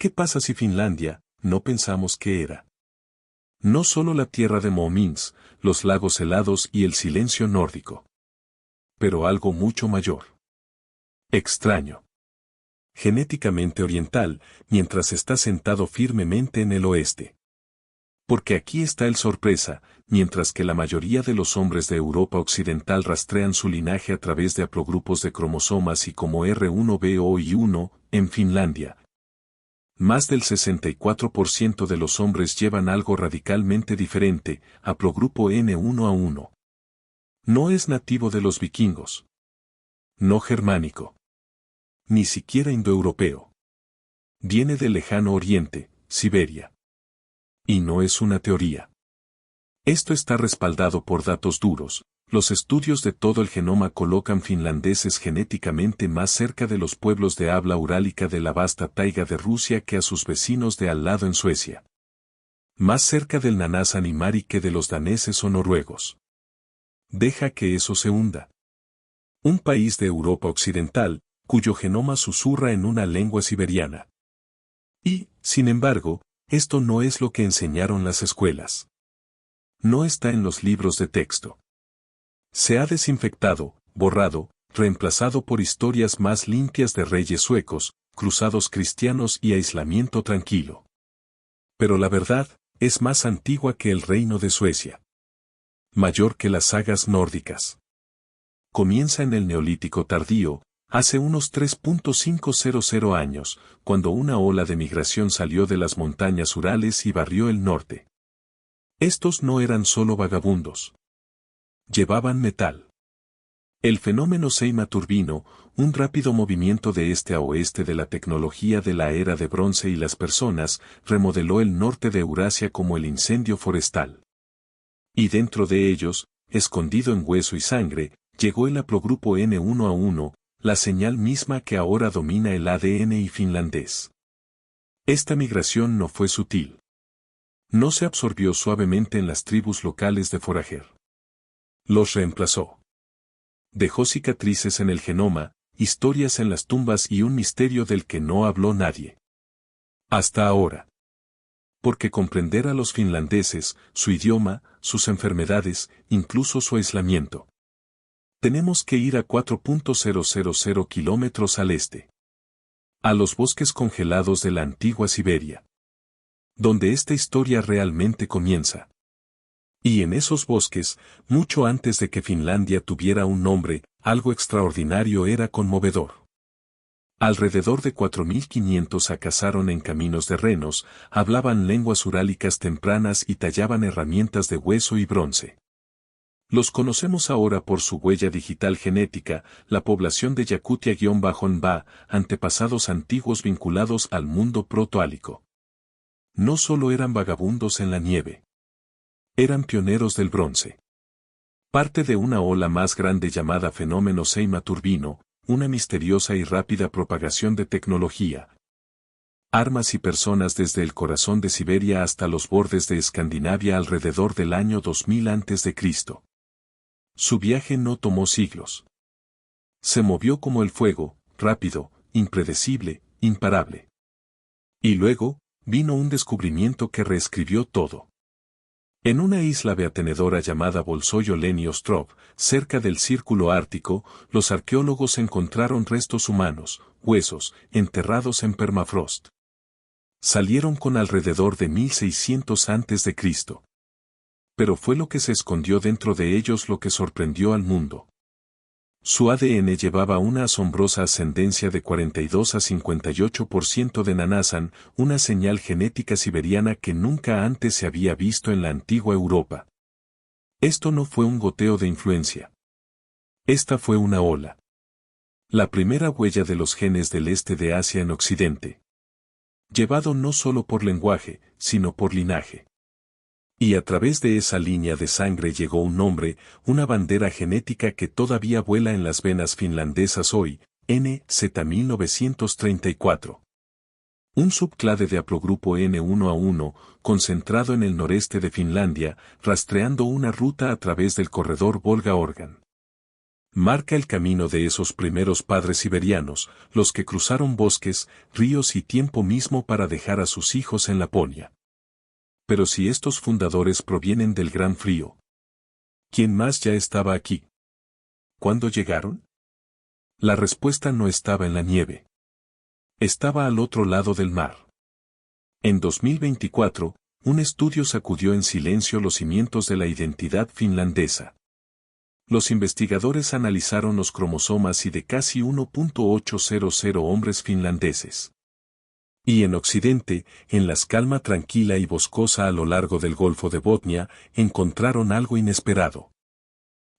¿Qué pasa si Finlandia, no pensamos que era? No solo la tierra de Moomins, los lagos helados y el silencio nórdico. Pero algo mucho mayor. Extraño. Genéticamente oriental, mientras está sentado firmemente en el oeste. Porque aquí está el sorpresa, mientras que la mayoría de los hombres de Europa occidental rastrean su linaje a través de haplogrupos de cromosomas y como R1b y 1, en Finlandia. Más del 64% de los hombres llevan algo radicalmente diferente, haplogrupo N1A1. No es nativo de los vikingos. No germánico. Ni siquiera indoeuropeo. Viene del lejano oriente, Siberia. Y no es una teoría. Esto está respaldado por datos duros. Los estudios de todo el genoma colocan finlandeses genéticamente más cerca de los pueblos de habla urálica de la vasta taiga de Rusia que a sus vecinos de al lado en Suecia. Más cerca del Nanaasan y Mari que de los daneses o noruegos. Deja que eso se hunda. Un país de Europa occidental, cuyo genoma susurra en una lengua siberiana. Y, sin embargo, esto no es lo que enseñaron las escuelas. No está en los libros de texto. Se ha desinfectado, borrado, reemplazado por historias más limpias de reyes suecos, cruzados cristianos y aislamiento tranquilo. Pero la verdad, es más antigua que el reino de Suecia. Mayor que las sagas nórdicas. Comienza en el Neolítico tardío, hace unos 3.500 años, cuando una ola de migración salió de las montañas Urales y barrió el norte. Estos no eran solo vagabundos. Llevaban metal. El fenómeno Seyma-Turbino, un rápido movimiento de este a oeste de la tecnología de la era de bronce y las personas, remodeló el norte de Eurasia como el incendio forestal. Y dentro de ellos, escondido en hueso y sangre, llegó el haplogrupo N1A1, la señal misma que ahora domina el ADN y finlandés. Esta migración no fue sutil. No se absorbió suavemente en las tribus locales de forajer. Los reemplazó. Dejó cicatrices en el genoma, historias en las tumbas y un misterio del que no habló nadie. Hasta ahora. Porque comprender a los finlandeses, su idioma, sus enfermedades, incluso su aislamiento. Tenemos que ir a 4.000 kilómetros al este. A los bosques congelados de la antigua Siberia. Donde esta historia realmente comienza. Y en esos bosques, mucho antes de que Finlandia tuviera un nombre, algo extraordinario era conmovedor. Alrededor de 4.500 se cazaron en caminos de renos, hablaban lenguas urálicas tempranas y tallaban herramientas de hueso y bronce. Los conocemos ahora por su huella digital genética, la población de Yakutia-Nba, antepasados antiguos vinculados al mundo protoálico. No solo eran vagabundos en la nieve. Eran pioneros del bronce. Parte de una ola más grande llamada fenómeno Seyma-Turbino, una misteriosa y rápida propagación de tecnología. Armas y personas desde el corazón de Siberia hasta los bordes de Escandinavia alrededor del año 2000 a.C. Su viaje no tomó siglos. Se movió como el fuego, rápido, impredecible, imparable. Y luego, vino un descubrimiento que reescribió todo. En una isla beatenedora llamada Bolsoy-Oleni Ostrov, cerca del Círculo Ártico, los arqueólogos encontraron restos humanos, huesos, enterrados en permafrost. Salieron con alrededor de 1600 a.C. Pero fue lo que se escondió dentro de ellos lo que sorprendió al mundo. Su ADN llevaba una asombrosa ascendencia de 42 a 58% de Nanaasan, una señal genética siberiana que nunca antes se había visto en la antigua Europa. Esto no fue un goteo de influencia. Esta fue una ola. La primera huella de los genes del este de Asia en Occidente. Llevado no solo por lenguaje, sino por linaje. Y a través de esa línea de sangre llegó un nombre, una bandera genética que todavía vuela en las venas finlandesas hoy, NZ1934. Un subclade de haplogrupo N1A1, concentrado en el noreste de Finlandia, rastreando una ruta a través del corredor Volga-Organ. Marca el camino de esos primeros padres siberianos, los que cruzaron bosques, ríos y tiempo mismo para dejar a sus hijos en Laponia. Pero si estos fundadores provienen del Gran Frío, ¿quién más ya estaba aquí? ¿Cuándo llegaron? La respuesta no estaba en la nieve. Estaba al otro lado del mar. En 2024, un estudio sacudió en silencio los cimientos de la identidad finlandesa. Los investigadores analizaron los cromosomas y de casi 1.800 hombres finlandeses. Y en Occidente, en la calma tranquila y boscosa a lo largo del Golfo de Botnia, encontraron algo inesperado.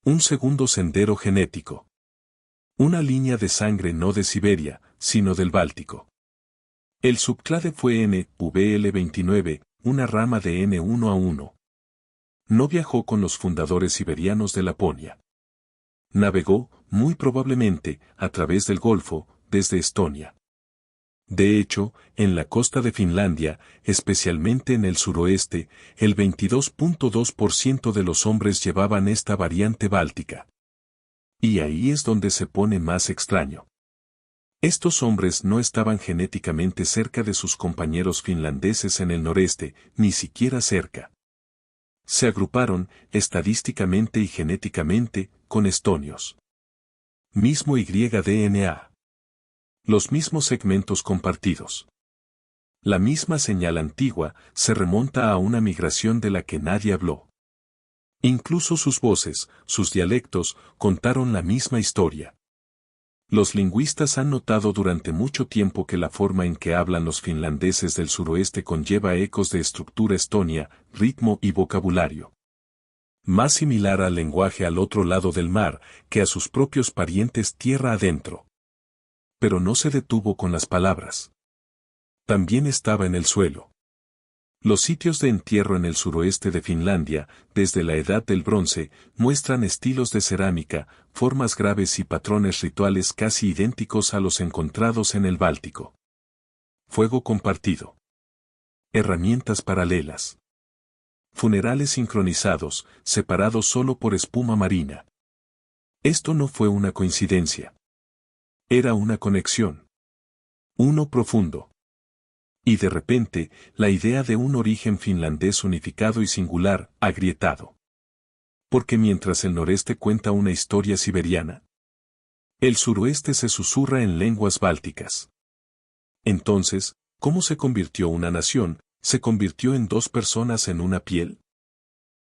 Un segundo sendero genético. Una línea de sangre no de Siberia, sino del Báltico. El subclade fue NVL29, una rama de N1A1. No viajó con los fundadores siberianos de Laponia. Navegó, muy probablemente, a través del Golfo, desde Estonia. De hecho, en la costa de Finlandia, especialmente en el suroeste, el 22.2% de los hombres llevaban esta variante báltica. Y ahí es donde se pone más extraño. Estos hombres no estaban genéticamente cerca de sus compañeros finlandeses en el noreste, ni siquiera cerca. Se agruparon, estadísticamente y genéticamente, con estonios. Mismo YDNA. Los mismos segmentos compartidos. La misma señal antigua se remonta a una migración de la que nadie habló. Incluso sus voces, sus dialectos, contaron la misma historia. Los lingüistas han notado durante mucho tiempo que la forma en que hablan los finlandeses del suroeste conlleva ecos de estructura estonia, ritmo y vocabulario. Más similar al lenguaje al otro lado del mar que a sus propios parientes tierra adentro. Pero no se detuvo con las palabras. También estaba en el suelo. Los sitios de entierro en el suroeste de Finlandia, desde la Edad del Bronce, muestran estilos de cerámica, formas graves y patrones rituales casi idénticos a los encontrados en el Báltico. Fuego compartido. Herramientas paralelas. Funerales sincronizados, separados solo por espuma marina. Esto no fue una coincidencia. Era una conexión. Uno profundo. Y de repente, la idea de un origen finlandés unificado y singular, agrietado. Porque mientras el noreste cuenta una historia siberiana, el suroeste se susurra en lenguas bálticas. Entonces, ¿cómo se convirtió una nación? ¿Se convirtió en dos personas en una piel?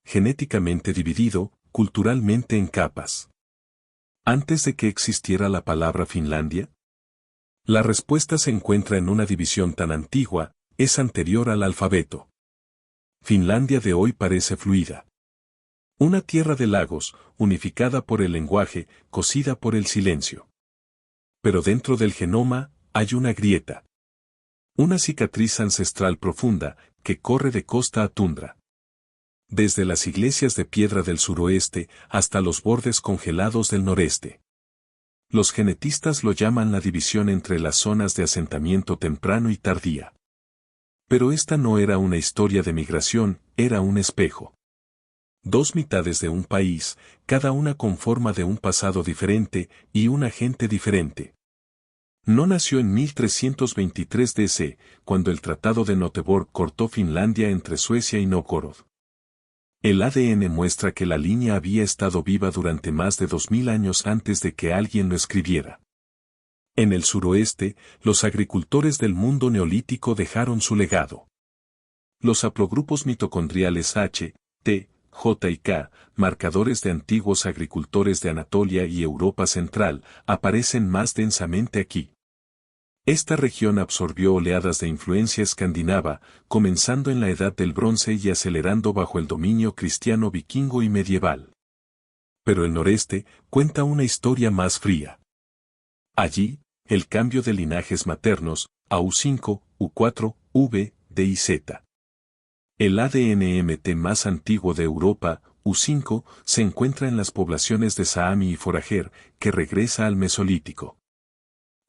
Genéticamente dividido, culturalmente en capas. ¿Antes de que existiera la palabra Finlandia? La respuesta se encuentra en una división tan antigua, es anterior al alfabeto. Finlandia de hoy parece fluida. Una tierra de lagos, unificada por el lenguaje, cosida por el silencio. Pero dentro del genoma, hay una grieta. Una cicatriz ancestral profunda, que corre de costa a tundra. Desde las iglesias de piedra del suroeste hasta los bordes congelados del noreste. Los genetistas lo llaman la división entre las zonas de asentamiento temprano y tardía. Pero esta no era una historia de migración, era un espejo. Dos mitades de un país, cada una con forma de un pasado diferente y una gente diferente. No nació en 1323 DC, cuando el Tratado de Göteborg cortó Finlandia entre Suecia y Nóvgorod. El ADN muestra que la línea había estado viva durante más de 2000 años antes de que alguien lo escribiera. En el suroeste, los agricultores del mundo neolítico dejaron su legado. Los haplogrupos mitocondriales H, T, J y K, marcadores de antiguos agricultores de Anatolia y Europa Central, aparecen más densamente aquí. Esta región absorbió oleadas de influencia escandinava, comenzando en la Edad del Bronce y acelerando bajo el dominio cristiano vikingo y medieval. Pero el noreste cuenta una historia más fría. Allí, el cambio de linajes maternos, a U5, U4, V, D y Z. El ADN MT más antiguo de Europa, U5, se encuentra en las poblaciones de Saami y Forager, que regresa al Mesolítico.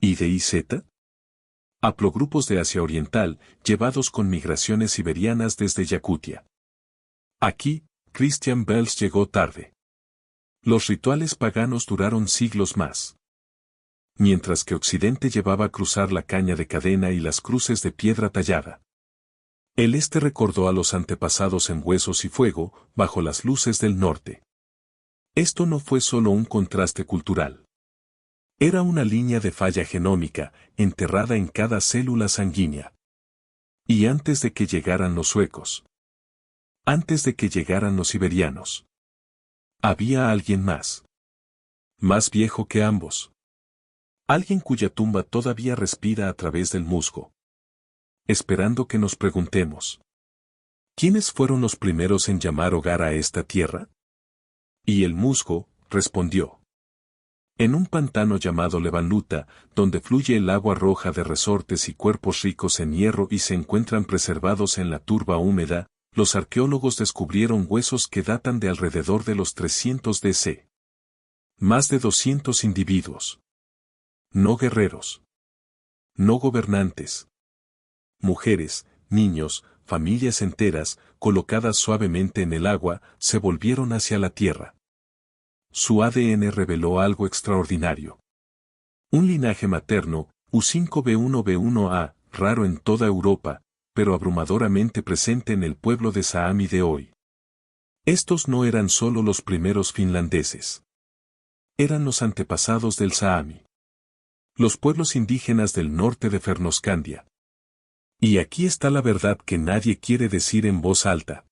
¿Y D y Z? Haplogrupos de Asia Oriental, llevados con migraciones siberianas desde Yakutia. Aquí, Christian Bells llegó tarde. Los rituales paganos duraron siglos más. Mientras que Occidente llevaba a cruzar la caña de cadena y las cruces de piedra tallada. El este recordó a los antepasados en huesos y fuego, bajo las luces del norte. Esto no fue solo un contraste cultural. Era una línea de falla genómica, enterrada en cada célula sanguínea. Y antes de que llegaran los suecos. Antes de que llegaran los siberianos. Había alguien más. Más viejo que ambos. Alguien cuya tumba todavía respira a través del musgo. Esperando que nos preguntemos. ¿Quiénes fueron los primeros en llamar hogar a esta tierra? Y el musgo, respondió. En un pantano llamado Levanluta, donde fluye el agua roja de resortes y cuerpos ricos en hierro y se encuentran preservados en la turba húmeda, los arqueólogos descubrieron huesos que datan de alrededor de los 300 DC. Más de 200 individuos. No guerreros. No gobernantes. Mujeres, niños, familias enteras, colocadas suavemente en el agua, se volvieron hacia la tierra. Su ADN reveló algo extraordinario. Un linaje materno, U5B1B1A, raro en toda Europa, pero abrumadoramente presente en el pueblo de Saami de hoy. Estos no eran solo los primeros finlandeses. Eran los antepasados del Saami. Los pueblos indígenas del norte de Fernoscandia. Y aquí está la verdad que nadie quiere decir en voz alta.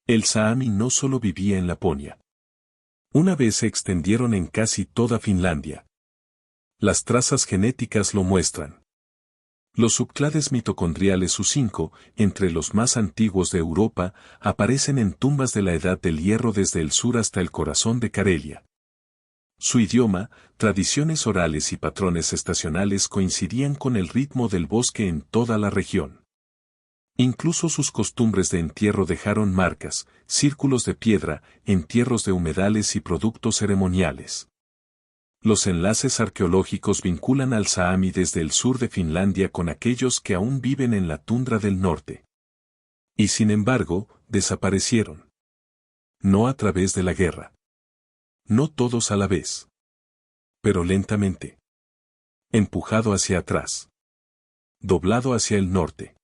El Saami no solo vivía en Laponia. Una vez se extendieron en casi toda Finlandia. Las trazas genéticas lo muestran. Los subclades mitocondriales U5, entre los más antiguos de Europa, aparecen en tumbas de la Edad del Hierro desde el sur hasta el corazón de Carelia. Su idioma, tradiciones orales y patrones estacionales coincidían con el ritmo del bosque en toda la región. Incluso sus costumbres de entierro dejaron marcas, círculos de piedra, entierros de humedales y productos ceremoniales. Los enlaces arqueológicos vinculan al Saami desde el sur de Finlandia con aquellos que aún viven en la tundra del norte. Y sin embargo, desaparecieron. No a través de la guerra. No todos a la vez. Pero lentamente. Empujado hacia atrás. Doblado hacia el norte.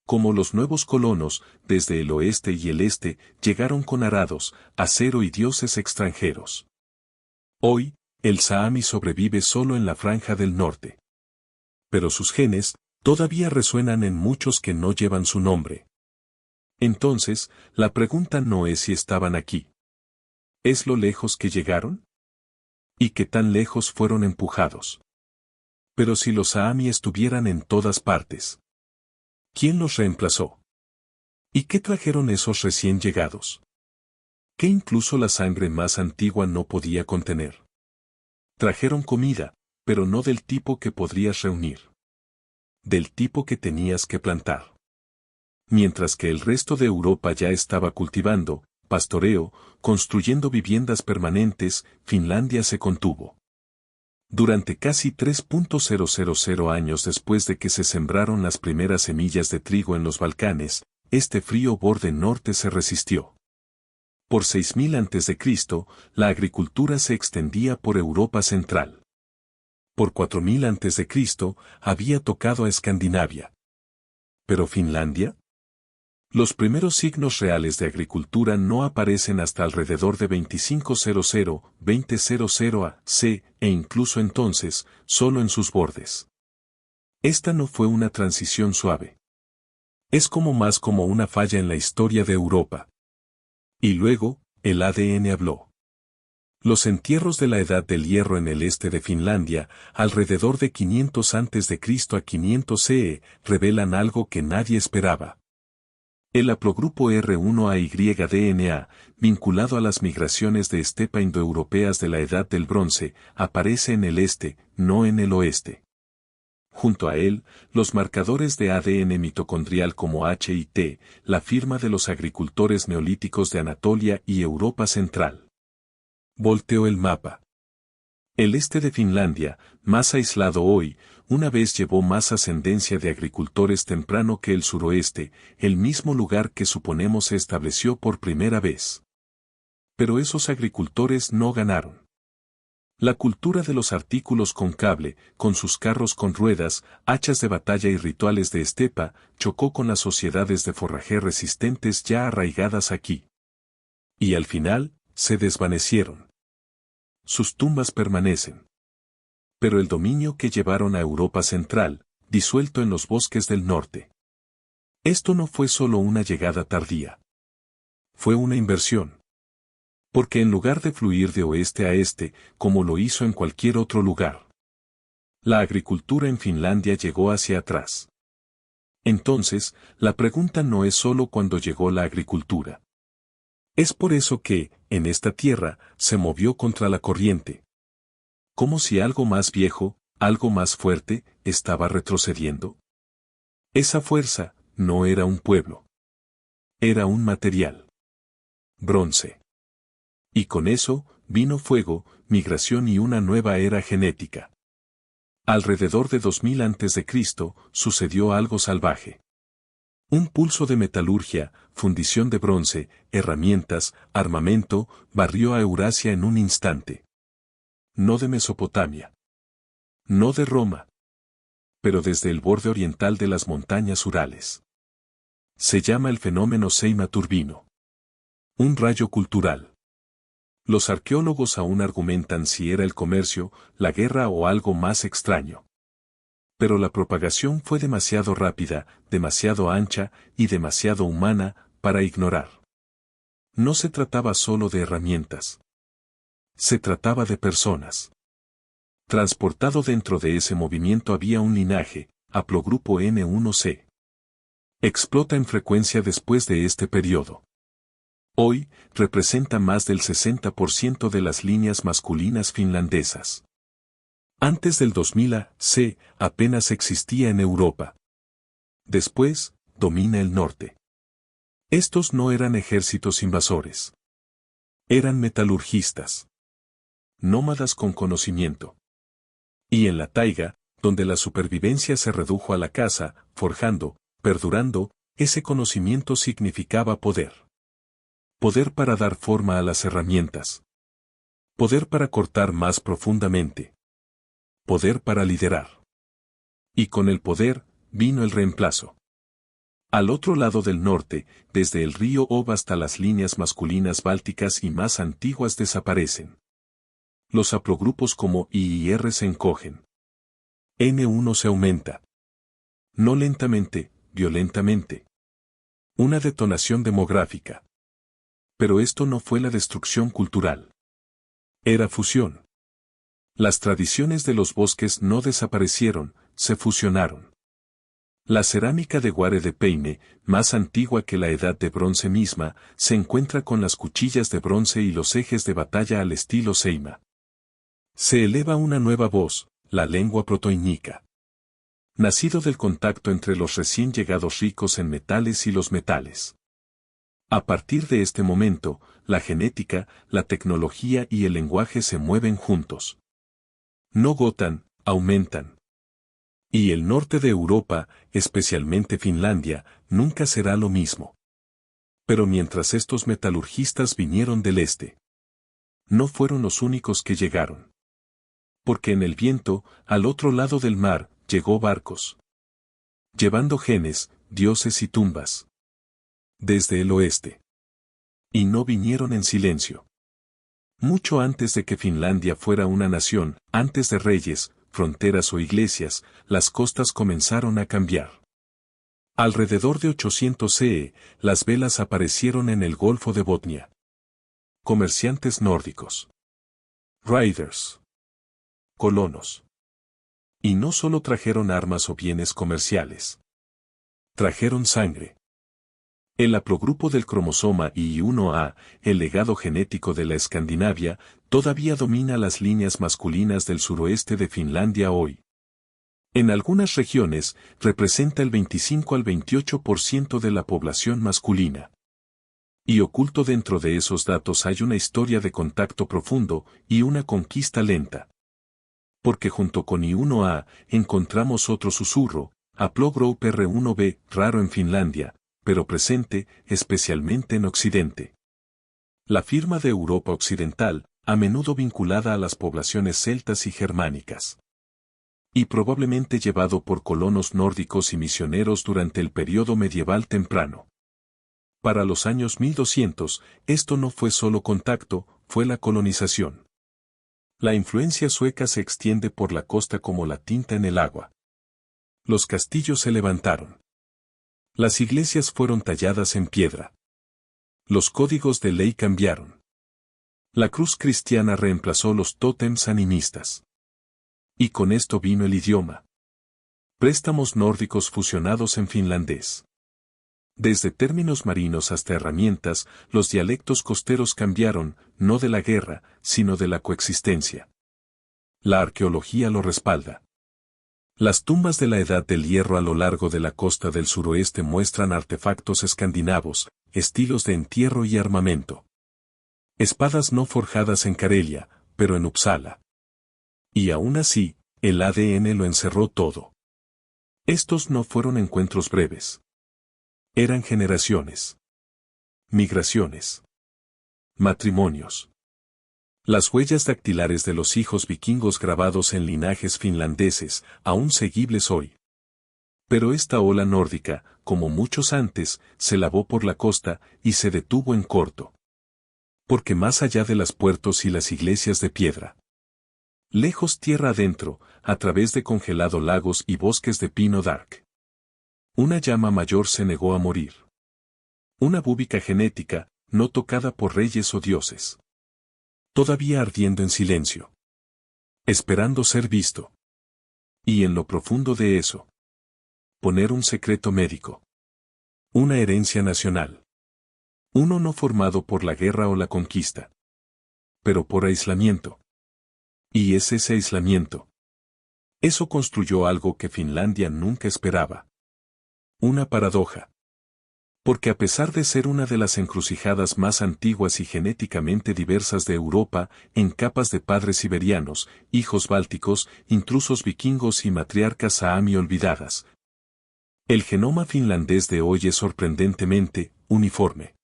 Como los nuevos colonos, desde el oeste y el este, llegaron con arados, acero y dioses extranjeros. Hoy, el Saami sobrevive solo en la franja del norte. Pero sus genes, todavía resuenan en muchos que no llevan su nombre. Entonces, la pregunta no es si estaban aquí. ¿Es lo lejos que llegaron? ¿Y qué tan lejos fueron empujados? Pero si los Saami estuvieran en todas partes. ¿Quién los reemplazó? ¿Y qué trajeron esos recién llegados? ¿Qué incluso la sangre más antigua no podía contener? Trajeron comida, pero no del tipo que podrías reunir. Del tipo que tenías que plantar. Mientras que el resto de Europa ya estaba cultivando, pastoreo, construyendo viviendas permanentes, Finlandia se contuvo. Durante casi 3.000 años después de que se sembraron las primeras semillas de trigo en los Balcanes, este frío borde norte se resistió. Por 6000 a.C., la agricultura se extendía por Europa central. Por 4000 a.C., había tocado a Escandinavia. ¿Pero Finlandia? Los primeros signos reales de agricultura no aparecen hasta alrededor de 2500-2000 AC, e incluso entonces, solo en sus bordes. Esta no fue una transición suave. Es más como una falla en la historia de Europa. Y luego, el ADN habló. Los entierros de la Edad del Hierro en el este de Finlandia, alrededor de 500 a.C. a 500 CE, revelan algo que nadie esperaba. El haplogrupo R1A-Y-DNA, vinculado a las migraciones de estepa indoeuropeas de la Edad del Bronce, aparece en el este, no en el oeste. Junto a él, los marcadores de ADN mitocondrial como H y T, la firma de los agricultores neolíticos de Anatolia y Europa Central. Volteó el mapa. El este de Finlandia, más aislado hoy, una vez llevó más ascendencia de agricultores temprano que el suroeste, el mismo lugar que suponemos se estableció por primera vez. Pero esos agricultores no ganaron. La cultura de los artículos con cable, con sus carros con ruedas, hachas de batalla y rituales de estepa, chocó con las sociedades de forraje resistentes ya arraigadas aquí. Y al final, se desvanecieron. Sus tumbas permanecen. Pero el dominio que llevaron a Europa Central, disuelto en los bosques del norte. Esto no fue solo una llegada tardía. Fue una inversión. Porque en lugar de fluir de oeste a este, como lo hizo en cualquier otro lugar, la agricultura en Finlandia llegó hacia atrás. Entonces, la pregunta no es solo cuándo llegó la agricultura. Es por eso que, en esta tierra, se movió contra la corriente. Como si algo más viejo, algo más fuerte, estaba retrocediendo. Esa fuerza, no era un pueblo. Era un material. Bronce. Y con eso, vino fuego, migración y una nueva era genética. Alrededor de 2000 a.C., sucedió algo salvaje. Un pulso de metalurgia, fundición de bronce, herramientas, armamento, barrió a Eurasia en un instante. No de Mesopotamia. No de Roma. Pero desde el borde oriental de las montañas Urales. Se llama el fenómeno Seyma-Turbino. Un rayo cultural. Los arqueólogos aún argumentan si era el comercio, la guerra o algo más extraño. Pero la propagación fue demasiado rápida, demasiado ancha y demasiado humana para ignorar. No se trataba solo de herramientas. Se trataba de personas. Transportado dentro de ese movimiento había un linaje, haplogrupo N1C. Explota en frecuencia después de este periodo. Hoy, representa más del 60% de las líneas masculinas finlandesas. Antes del 2000 AC, apenas existía en Europa. Después, domina el norte. Estos no eran ejércitos invasores. Eran metalurgistas. Nómadas con conocimiento. Y en la taiga, donde la supervivencia se redujo a la caza, forjando, perdurando, ese conocimiento significaba poder. Poder para dar forma a las herramientas. Poder para cortar más profundamente. Poder para liderar. Y con el poder, vino el reemplazo. Al otro lado del norte, desde el río Ob hasta las líneas masculinas bálticas y más antiguas desaparecen. Los haplogrupos como I y R se encogen. N1 se aumenta. No lentamente, violentamente. Una detonación demográfica. Pero esto no fue la destrucción cultural. Era fusión. Las tradiciones de los bosques no desaparecieron, se fusionaron. La cerámica de Guare de Peine, más antigua que la edad de bronce misma, se encuentra con las cuchillas de bronce y los ejes de batalla al estilo Seyma. Se eleva una nueva voz, la lengua protoínica. Nacido del contacto entre los recién llegados ricos en metales y los metales. A partir de este momento, la genética, la tecnología y el lenguaje se mueven juntos. No gotan, aumentan. Y el norte de Europa, especialmente Finlandia, nunca será lo mismo. Pero mientras estos metalurgistas vinieron del este, no fueron los únicos que llegaron. Porque en el viento, al otro lado del mar, llegó barcos. Llevando genes, dioses y tumbas. Desde el oeste. Y no vinieron en silencio. Mucho antes de que Finlandia fuera una nación, antes de reyes, fronteras o iglesias, las costas comenzaron a cambiar. Alrededor de 800 CE, las velas aparecieron en el Golfo de Botnia. Comerciantes nórdicos. Raiders. Colonos. Y no solo trajeron armas o bienes comerciales. Trajeron sangre. El haplogrupo del cromosoma I1A, el legado genético de la Escandinavia, todavía domina las líneas masculinas del suroeste de Finlandia hoy. En algunas regiones, representa el 25 al 28% de la población masculina. Y oculto dentro de esos datos hay una historia de contacto profundo y una conquista lenta. Porque junto con I1A, encontramos otro susurro, haplogroup R1B, raro en Finlandia, pero presente, especialmente en Occidente. La firma de Europa Occidental, a menudo vinculada a las poblaciones celtas y germánicas. Y probablemente llevado por colonos nórdicos y misioneros durante el período medieval temprano. Para los años 1200, esto no fue solo contacto, fue la colonización. La influencia sueca se extiende por la costa como la tinta en el agua. Los castillos se levantaron. Las iglesias fueron talladas en piedra. Los códigos de ley cambiaron. La cruz cristiana reemplazó los tótems animistas. Y con esto vino el idioma. Préstamos nórdicos fusionados en finlandés. Desde términos marinos hasta herramientas, los dialectos costeros cambiaron, no de la guerra, sino de la coexistencia. La arqueología lo respalda. Las tumbas de la Edad del Hierro a lo largo de la costa del suroeste muestran artefactos escandinavos, estilos de entierro y armamento. Espadas no forjadas en Carelia, pero en Uppsala. Y aún así, el ADN lo encerró todo. Estos no fueron encuentros breves. Eran generaciones. Migraciones. Matrimonios. Las huellas dactilares de los hijos vikingos grabados en linajes finlandeses, aún seguibles hoy. Pero esta ola nórdica, como muchos antes, se lavó por la costa y se detuvo en corto. Porque más allá de las puertos y las iglesias de piedra, lejos tierra adentro, a través de congelado lagos y bosques de pino dark, una llama mayor se negó a morir. Una búbica genética, no tocada por reyes o dioses. Todavía ardiendo en silencio. Esperando ser visto. Y en lo profundo de eso, poner un secreto médico. Una herencia nacional. Uno no formado por la guerra o la conquista. Pero por aislamiento. Y es ese aislamiento. Eso construyó algo que Finlandia nunca esperaba. Una paradoja. Porque a pesar de ser una de las encrucijadas más antiguas y genéticamente diversas de Europa, en capas de padres siberianos, hijos bálticos, intrusos vikingos y matriarcas saami olvidadas, el genoma finlandés de hoy es sorprendentemente uniforme.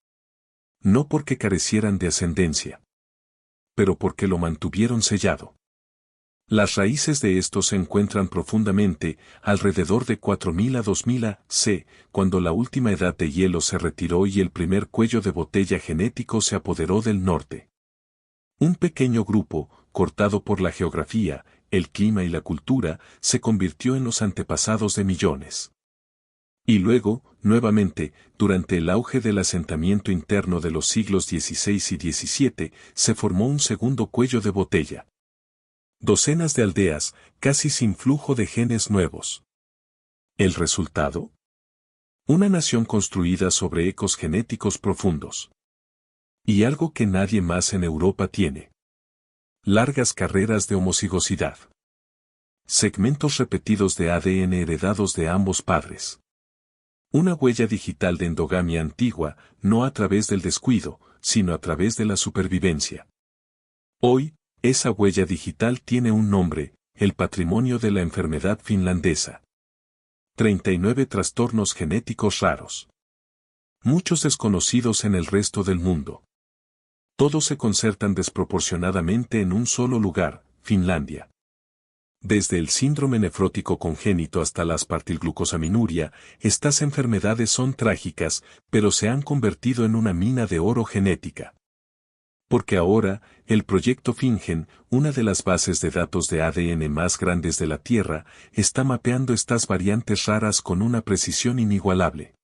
No porque carecieran de ascendencia, pero porque lo mantuvieron sellado. Las raíces de estos se encuentran profundamente, alrededor de 4000 a 2000 a.C., cuando la última edad de hielo se retiró y el primer cuello de botella genético se apoderó del norte. Un pequeño grupo, cortado por la geografía, el clima y la cultura, se convirtió en los antepasados de millones. Y luego, nuevamente, durante el auge del asentamiento interno de los siglos XVI y XVII, se formó un segundo cuello de botella. Docenas de aldeas, casi sin flujo de genes nuevos. ¿El resultado? Una nación construida sobre ecos genéticos profundos. Y algo que nadie más en Europa tiene. Largas carreras de homocigosidad. Segmentos repetidos de ADN heredados de ambos padres. Una huella digital de endogamia antigua, no a través del descuido, sino a través de la supervivencia. Hoy, esa huella digital tiene un nombre, el patrimonio de la enfermedad finlandesa. 39 trastornos genéticos raros. Muchos desconocidos en el resto del mundo. Todos se concertan desproporcionadamente en un solo lugar, Finlandia. Desde el síndrome nefrótico congénito hasta la aspartilglucosaminuria, estas enfermedades son trágicas, pero se han convertido en una mina de oro genética. Porque ahora, el proyecto FinGen, una de las bases de datos de ADN más grandes de la Tierra, está mapeando estas variantes raras con una precisión inigualable.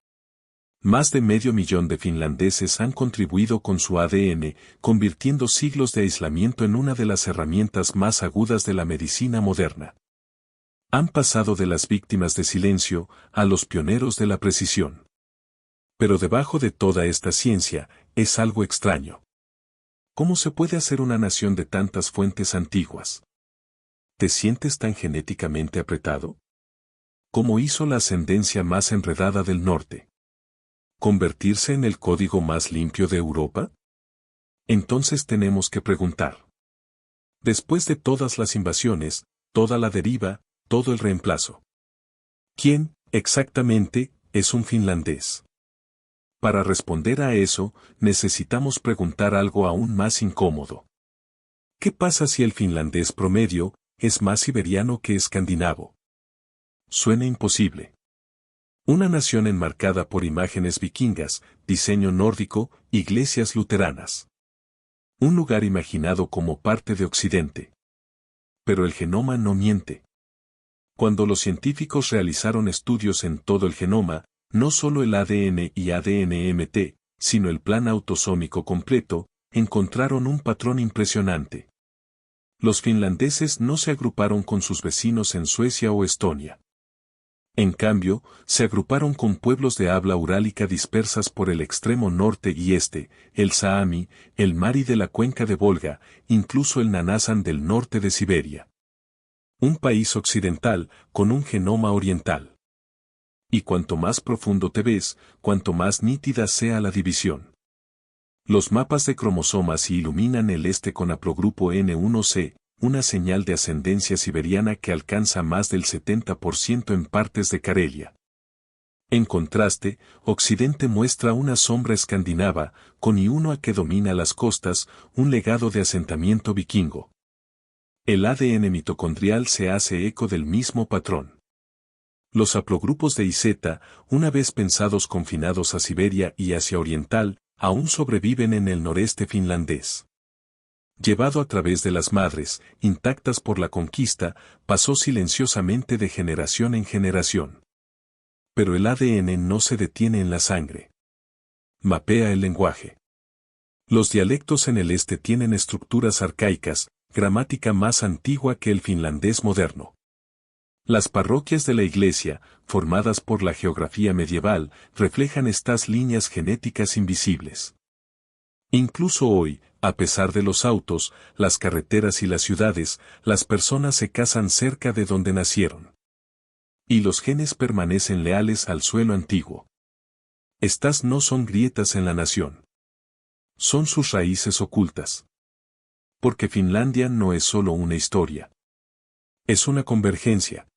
Más de 500.000 de finlandeses han contribuido con su ADN, convirtiendo siglos de aislamiento en una de las herramientas más agudas de la medicina moderna. Han pasado de las víctimas de silencio a los pioneros de la precisión. Pero debajo de toda esta ciencia, es algo extraño. ¿Cómo se puede hacer una nación de tantas fuentes antiguas? ¿Te sientes tan genéticamente apretado? ¿Cómo hizo la ascendencia más enredada del norte? ¿Convertirse en el código más limpio de Europa? Entonces tenemos que preguntar. Después de todas las invasiones, toda la deriva, todo el reemplazo. ¿Quién, exactamente, es un finlandés? Para responder a eso, necesitamos preguntar algo aún más incómodo. ¿Qué pasa si el finlandés promedio es más siberiano que escandinavo? Suena imposible. Una nación enmarcada por imágenes vikingas, diseño nórdico, iglesias luteranas. Un lugar imaginado como parte de Occidente. Pero el genoma no miente. Cuando los científicos realizaron estudios en todo el genoma, no solo el ADN y ADN-MT, sino el plan autosómico completo, encontraron un patrón impresionante. Los finlandeses no se agruparon con sus vecinos en Suecia o Estonia. En cambio, se agruparon con pueblos de habla urálica dispersas por el extremo norte y este, el Saami, el Mari de la cuenca de Volga, incluso el Nanazán del norte de Siberia. Un país occidental, con un genoma oriental. Y cuanto más profundo te ves, cuanto más nítida sea la división. Los mapas de cromosomas iluminan el este con haplogrupo N1C, una señal de ascendencia siberiana que alcanza más del 70% en partes de Karelia. En contraste, Occidente muestra una sombra escandinava, con I1A que domina las costas, un legado de asentamiento vikingo. El ADN mitocondrial se hace eco del mismo patrón. Los haplogrupos de IZ, una vez pensados confinados a Siberia y Asia Oriental, aún sobreviven en el noreste finlandés. Llevado a través de las madres, intactas por la conquista, pasó silenciosamente de generación en generación. Pero el ADN no se detiene en la sangre. Mapea el lenguaje. Los dialectos en el este tienen estructuras arcaicas, gramática más antigua que el finlandés moderno. Las parroquias de la Iglesia, formadas por la geografía medieval, reflejan estas líneas genéticas invisibles. Incluso hoy, a pesar de los autos, las carreteras y las ciudades, las personas se casan cerca de donde nacieron. Y los genes permanecen leales al suelo antiguo. Estas no son grietas en la nación. Son sus raíces ocultas. Porque Finlandia no es solo una historia. Es una convergencia.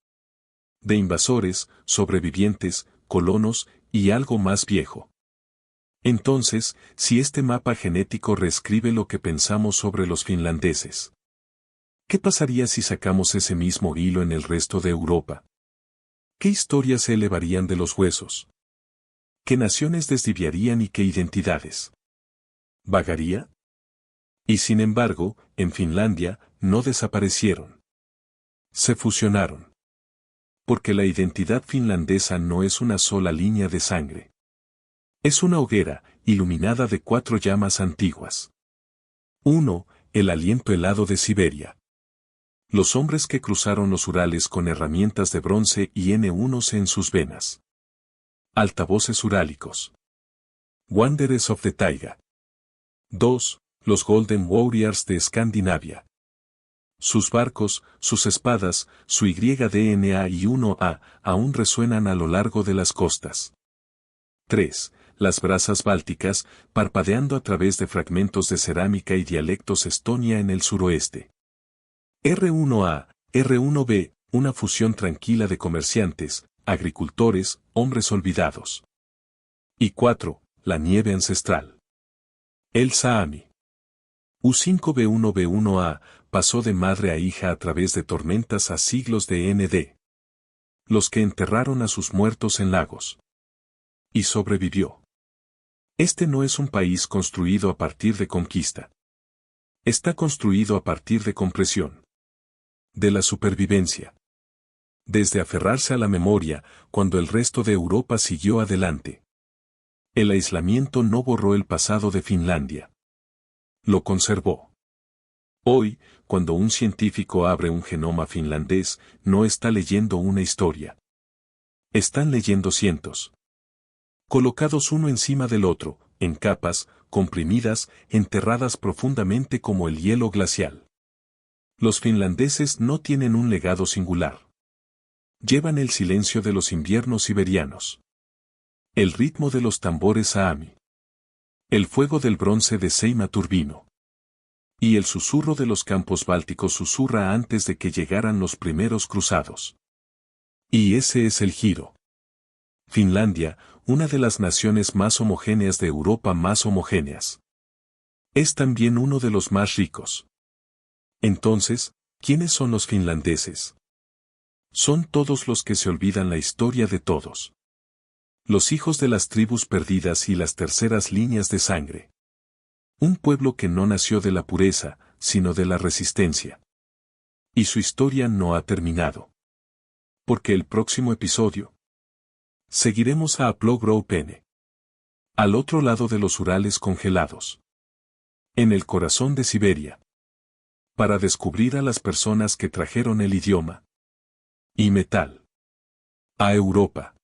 De invasores, sobrevivientes, colonos y algo más viejo. Entonces, si este mapa genético reescribe lo que pensamos sobre los finlandeses, ¿qué pasaría si sacamos ese mismo hilo en el resto de Europa? ¿Qué historias se elevarían de los huesos? ¿Qué naciones desdiviarían y qué identidades? ¿Vagaría? Y sin embargo, en Finlandia, no desaparecieron. Se fusionaron. Porque la identidad finlandesa no es una sola línea de sangre. Es una hoguera, iluminada de 4 llamas antiguas. 1. El aliento helado de Siberia. Los hombres que cruzaron los Urales con herramientas de bronce y N1C en sus venas. Altavoces urálicos. Wanderers of the Taiga. 2. Los Golden Warriors de Escandinavia. Sus barcos, sus espadas, su YDNA y 1A aún resuenan a lo largo de las costas. 3. Las brasas bálticas, parpadeando a través de fragmentos de cerámica y dialectos Estonia en el suroeste. R1A, R1B, una fusión tranquila de comerciantes, agricultores, hombres olvidados. Y 4. La nieve ancestral. El Saami. U5B1B1A, pasó de madre a hija a través de tormentas a siglos de ND. Los que enterraron a sus muertos en lagos. Y sobrevivió. Este no es un país construido a partir de conquista. Está construido a partir de compresión. De la supervivencia. Desde aferrarse a la memoria, cuando el resto de Europa siguió adelante. El aislamiento no borró el pasado de Finlandia. Lo conservó. Hoy, cuando un científico abre un genoma finlandés, no está leyendo una historia. Están leyendo cientos. Colocados uno encima del otro, en capas, comprimidas, enterradas profundamente como el hielo glacial. Los finlandeses no tienen un legado singular. Llevan el silencio de los inviernos siberianos. El ritmo de los tambores Saami. El fuego del bronce de Seima Turbino. Y el susurro de los campos bálticos susurra antes de que llegaran los primeros cruzados. Y ese es el giro. Finlandia, una de las naciones más homogéneas de Europa, más homogéneas. Es también uno de los más ricos. Entonces, ¿quiénes son los finlandeses? Son todos los que se olvidan la historia de todos. Los hijos de las tribus perdidas y las terceras líneas de sangre. Un pueblo que no nació de la pureza, sino de la resistencia. Y su historia no ha terminado. Porque el próximo episodio seguiremos a Plogroupene. Al otro lado de los Urales congelados. En el corazón de Siberia. Para descubrir a las personas que trajeron el idioma y metal a Europa.